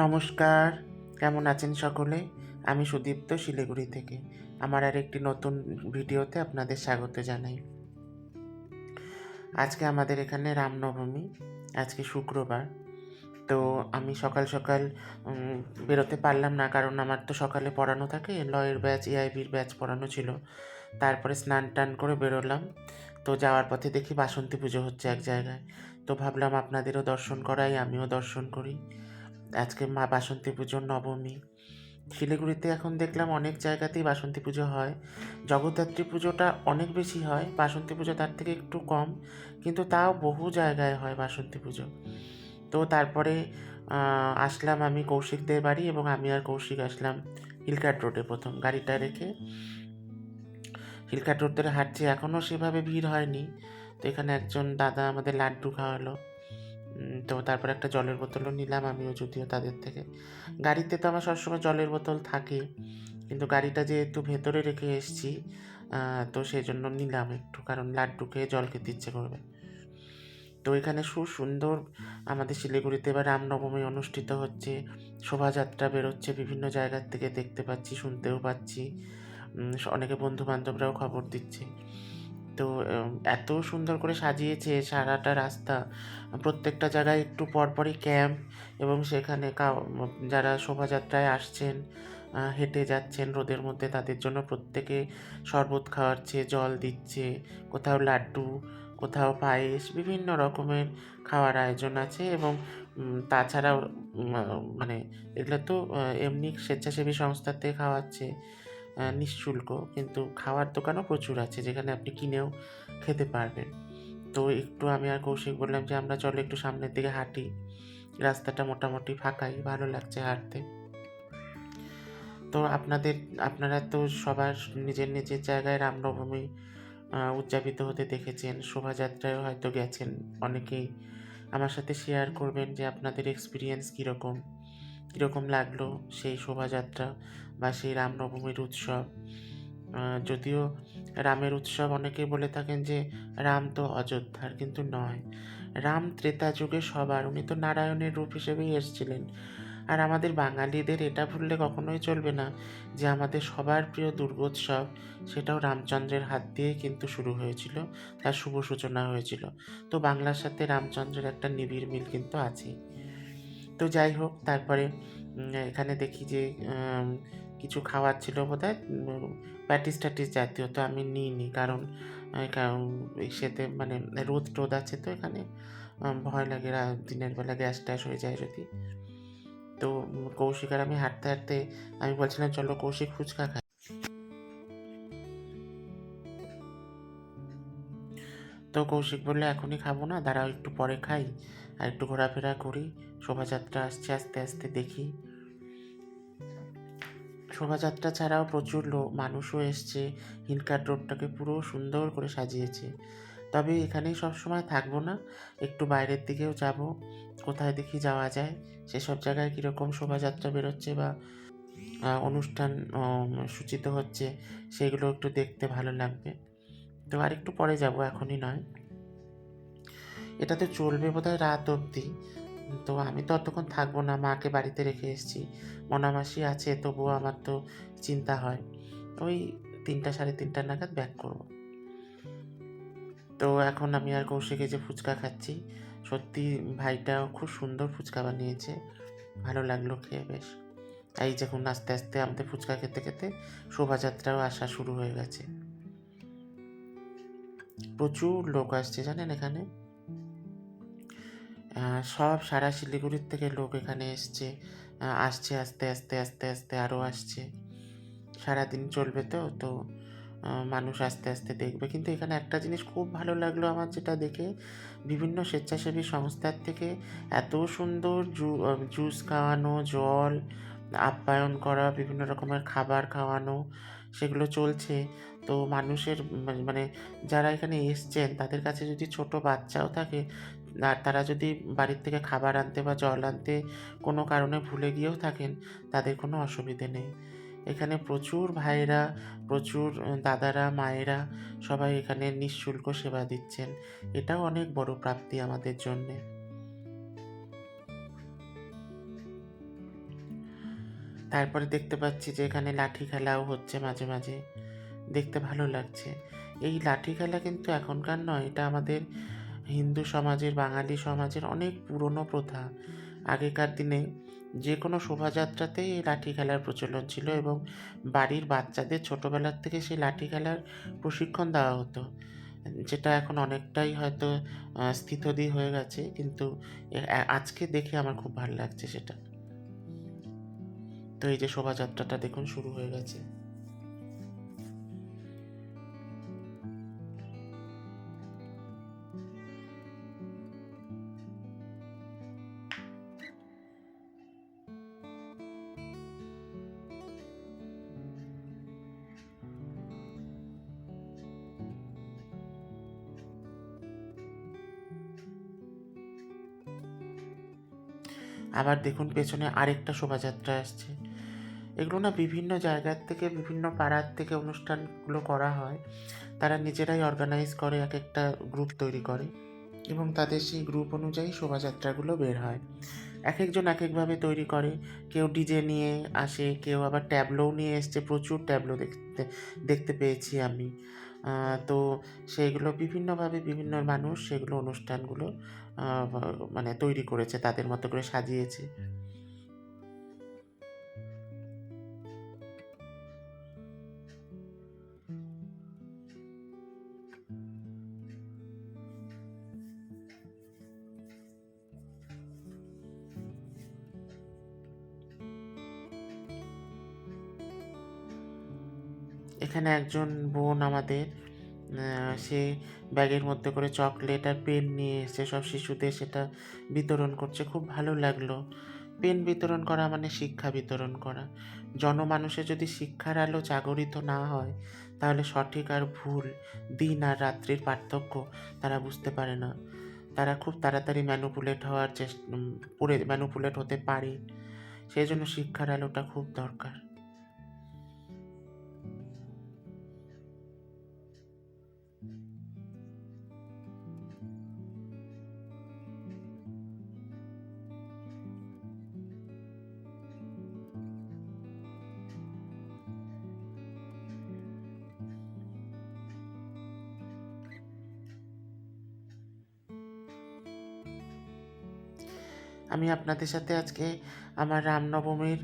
নমস্কার, কেমন আছেন সকলে? আমি সুদীপ্ত শিলিগুড়ি থেকে। আমার আরেকটি নতুন ভিডিওতে আপনাদের স্বাগত জানাই। আজকে আমাদের এখানে রামনবমী, আজকে শুক্রবার। তো আমি সকাল সকাল বেরোতে পারলাম না, কারণ আমার তো সকালে পড়ানো থাকে, লয়ের ব্যাচ, এআইবির ব্যাচ পড়ানো ছিল। তারপরে স্নান টান করে বেরোলাম। তো যাওয়ার পথে দেখি বাসন্তী পুজো হচ্ছে এক জায়গায়। তো ভাবলাম আপনাদেরও দর্শন করাই, আমিও দর্শন করি। আজকে মা বাসন্তী পুজোর নবমী। শিলিগুড়িতে এখন দেখলাম অনেক জায়গাতেই বাসন্তী পুজো হয়। জগদ্ধাত্রী পুজোটা অনেক বেশি হয়, বাসন্তী পুজো তার থেকে একটু কম, কিন্তু তাও বহু জায়গায় হয় বাসন্তী পুজো। তো তারপরে আসলাম আমি কৌশিকদের বাড়ি, এবং আমি আর কৌশিক আসলাম হিলকাট রোডে। প্রথম গাড়িটা রেখে হিলকাট রোড ধরে হাঁটছি, এখনও সেভাবে ভিড় হয়নি। তো এখানে একজন দাদা আমাদের লাড্ডু খাওয়ালো। তো তারপর একটা জলের বোতলও নিলাম আমিও, যদিও তাদের থেকে। গাড়িতে তো আমার সবসময় জলের বোতল থাকে, কিন্তু গাড়িটা যেহেতু ভেতরে রেখে এসেছি, তো সেই জন্য নিলাম একটু, কারণ লাড্ডু খেয়ে জল খেতে ইচ্ছে করবে। তো এখানে সুন্দর আমাদের শিলিগুড়িতে এবার রামনবমী অনুষ্ঠিত হচ্ছে, শোভাযাত্রা বেরোচ্ছে বিভিন্ন জায়গার থেকে, দেখতে পাচ্ছি, শুনতেও পাচ্ছি। অনেকে বন্ধু বান্ধবরাও খবর দিচ্ছে। তো এত সুন্দর করে সাজিয়েছে সারাটা রাস্তা, প্রত্যেকটা জায়গায় একটু পরপরই ক্যাম্প, এবং সেখানে যারা শোভাযাত্রায় আসছেন, হেঁটে যাচ্ছেন রোদের মধ্যে, তাদের জন্য প্রত্যেকে শরবত খাওয়াচ্ছে, জল দিচ্ছে, কোথাও লাড্ডু, কোথাও পায়েস, বিভিন্ন রকমের খাওয়ার আয়োজন আছে। এবং তাছাড়াও মানে এগুলো তো এমনি স্বেচ্ছাসেবী সংস্থার থেকে খাওয়াচ্ছে নিঃশুল্ক, কিন্তু খাওয়ার দোকানও প্রচুর আছে যেখানে আপনি কিনেও খেতে পারবেন। তো একটু আমি আর কৌশিক বললাম যে আমরা চলো একটু সামনের দিকে হাঁটি, রাস্তাটা মোটামুটি ফাঁকাই, ভালো লাগছে হাঁটতে। তো আপনারা তো সবার নিজের নিজের জায়গায় রামনবমী উদযাপিত হতে দেখেছেন, শোভাযাত্রায় হয়তো গেছেন অনেকেই। আমার সাথে শেয়ার করবেন যে আপনাদের এক্সপিরিয়েন্স কীরকম লাগলো সেই শোভাযাত্রা বা সেই রামনবমীর উৎসব। যদিও রামের উৎসব অনেকে বলে থাকেন যে রাম তো অযোধ্যার, কিন্তু নয়। রাম ত্রেতা যুগে সবার, উনি তো নারায়ণের রূপ হিসেবেই এসেছিলেন। আর আমাদের বাঙালিদের এটা ভুললে কখনোই চলবে না যে আমাদের সবার প্রিয় দুর্গোৎসব, সেটাও রামচন্দ্রের হাত দিয়ে কিন্তু শুরু হয়েছিল, তার শুভ সূচনা হয়েছিল। তো বাংলার সাথে রামচন্দ্রের একটা নিবিড় মিল কিন্তু আছেই। তো যাই হোক, তারপরে এখানে দেখি যে কিছু খাওয়ার ছিল বোধহয়, প্যাটিস ট্যাটিস জাতীয়, তো আমি নিইনি, কারণ সেতে মানে রোদ টোদ আছে তো এখানে, ভয় লাগে দিনের বেলা গ্যাস ট্যাস হয়ে যায় যদি। তো কৌশিক আর আমি হাঁটতে হাঁটতে আমি বলছিলাম চলো কৌশিক ফুচকা খাই। তো কৌশিক বললে এখনই খাবো না, দাঁড়াও একটু পরে খাই, আর একটু ঘোরাফেরা করি, শোভাযাত্রা আসছে আস্তে আস্তে দেখি। শোভাযাত্রা ছাড়াও প্রচুর মানুষও এসছে, হিলকাট রোডটাকে পুরো সুন্দর করে সাজিয়েছে। তবে এখানেই সবসময় থাকবো না, একটু বাইরের দিকেও যাব, কোথায় দেখি যাওয়া যায়, সেসব জায়গায় কীরকম শোভাযাত্রা বেরোচ্ছে বা অনুষ্ঠান সূচিত হচ্ছে, সেগুলো একটু দেখতে ভালো লাগবে। তো আর একটু পরে যাব, এখনই নয়। এটা তো চলবে বোধহয় রাত অবধি। তো আমি তো অতক্ষণ থাকবো না, মাকে বাড়িতে রেখে এসেছি, মনামাসি আছে, তবুও আমার তো চিন্তা হয়। ওই 3টা 3:30 নাগাদ ব্যাক করব। তো এখন আমি আর কৌশিকে যে ফুচকা খাচ্ছি, সত্যি ভাইটাও খুব সুন্দর ফুচকা বানিয়েছে, ভালো লাগলো খেয়ে বেশ। এই যখন আস্তে আস্তে আমাদের ফুচকা খেতে খেতে শোভাযাত্রাও আসা শুরু হয়ে গেছে। প্রচুর লোক আসছে জানেন এখানে, সব সারা শিলিগুড়ির থেকে লোক এখানে এসছে, আসছে আস্তে আস্তে আস্তে আস্তে আরও আসছে। সারাদিন চলবে তো তো মানুষ আস্তে আস্তে দেখবে। কিন্তু এখানে একটা জিনিস খুব ভালো লাগলো আমার, যেটা দেখে, বিভিন্ন স্বেচ্ছাসেবী সংস্থার থেকে এত সুন্দর জুস খাওয়ানো, জল আপ্যায়ন করা, বিভিন্ন রকমের খাবার খাওয়ানো, সেগুলো চলছে। তো মানুষের মানে যারা এখানে এসছেন তাদের কাছে যদি ছোট বাচ্চাও থাকে, আর তারা যদি বাড়ির থেকে খাবার আনতে বা জল আনতে কোনো কারণে ভুলে গিয়েও থাকেন, তাদের কোনো অসুবিধে নেই। এখানে প্রচুর ভাইয়েরা, প্রচুর দাদারা, মায়েরা সবাই এখানে নিঃশুল্ক সেবা দিচ্ছেন। এটাও অনেক বড় প্রাপ্তি আমাদের জন্যে। তারপরে দেখতে পাচ্ছি যে এখানে লাঠি খেলাও হচ্ছে মাঝে মাঝে, দেখতে ভালো লাগছে। এই লাঠি খেলা কিন্তু এখনকার নয়, এটা আমাদের হিন্দু সমাজের, বাঙালি সমাজের অনেক পুরনো প্রথা। আগেকার দিনে যে কোনো শোভাযাত্রাতেই এই লাঠি খেলার প্রচলন ছিল এবং বাড়ির বাচ্চাদের ছোটোবেলার থেকে সেই লাঠি খেলার প্রশিক্ষণ দেওয়া হতো, যেটা এখন অনেকটাই হয়তো স্থিতধী হয়ে গেছে, কিন্তু আজকে দেখে আমার খুব ভালো লাগছে সেটা। তো এই যে শোভাযাত্রাটা দেখুন শুরু হয়ে গেছে। আবার দেখুন পেছনে আরেকটা শোভাযাত্রা আসছে। এগুলো না বিভিন্ন জায়গার থেকে, বিভিন্ন পাড়ার থেকে অনুষ্ঠানগুলো করা হয়। তারা নিজেরাই অর্গানাইজ করে, এক একটা গ্রুপ তৈরি করে এবং তাদের সেই গ্রুপ অনুযায়ী শোভাযাত্রাগুলো বের হয়। এক একজন এক একভাবে তৈরি করে। কেউ ডিজে নিয়ে আসে, কেউ আবার ট্যাবলোও নিয়ে এসছে, প্রচুর ট্যাবলো দেখতে দেখতে পেয়েছি আমি। তো সেইগুলো বিভিন্নভাবে বিভিন্ন মানুষ সেগুলো অনুষ্ঠানগুলো মানে তৈরি করেছে, তাদের মতো করে সাজিয়েছে। এখানে একজন বোন আমাদের, সে ব্যাগের মধ্যে করে চকলেট আর পেন নিয়ে এসে সব শিশুদের সেটা বিতরণ করছে, খুব ভালো লাগলো। পেন বিতরণ করা মানে শিক্ষা বিতরণ করা। জনমানুষে যদি শিক্ষার আলো জাগরিত না হয়, তাহলে সঠিক আর ভুল, দিন আর রাত্রির পার্থক্য তারা বুঝতে পারে না। তারা খুব তাড়াতাড়ি ম্যানুপুলেট হওয়ার ম্যানুপুলেট হতে পারে। সেই জন্য শিক্ষার আলোটা খুব দরকার। আমি আপনাদের সাথে আজকে আমার রামনবমীর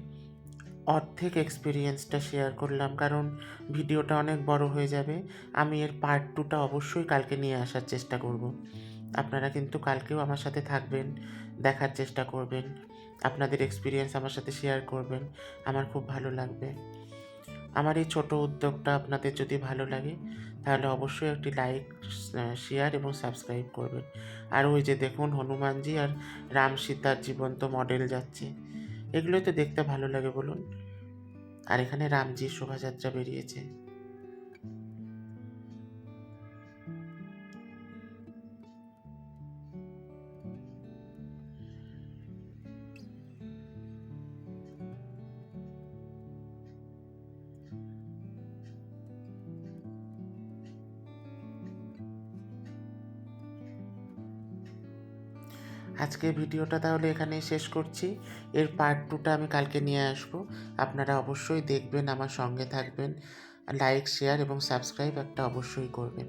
অর্ধেক এক্সপিরিয়েন্সটা শেয়ার করলাম, কারণ ভিডিওটা অনেক বড় হয়ে যাবে। আমি এর পার্ট 2টা অবশ্যই কালকে নিয়ে আসার চেষ্টা করব। আপনারা কিন্তু কালকেও আমার সাথে থাকবেন, দেখার চেষ্টা করবেন, আপনাদের এক্সপিরিয়েন্স আমার সাথে শেয়ার করবেন, আমার খুব ভালো লাগবে। আমার এই ছোট উদ্যোগটা আপনাদের যদি ভালো লাগে, তাহলে অবশ্যই একটি লাইক, শেয়ার এবং সাবস্ক্রাইব করবেন। আর ওই যে দেখুন হনুমানজি আর রাম সীতার জীবন্ত মডেল যাচ্ছে, এগুলোই তো দেখতে ভালো লাগে বলুন। আর এখানে রামজির শোভাযাত্রা বেরিয়েছে। আজকের ভিডিওটা তাহলে এখানেই শেষ করছি। এর পার্ট 2টা আমি কালকে নিয়ে আসবো। আপনারা অবশ্যই দেখবেন, আমার সঙ্গে থাকবেন, লাইক, শেয়ার এবং সাবস্ক্রাইব একটা অবশ্যই করবেন।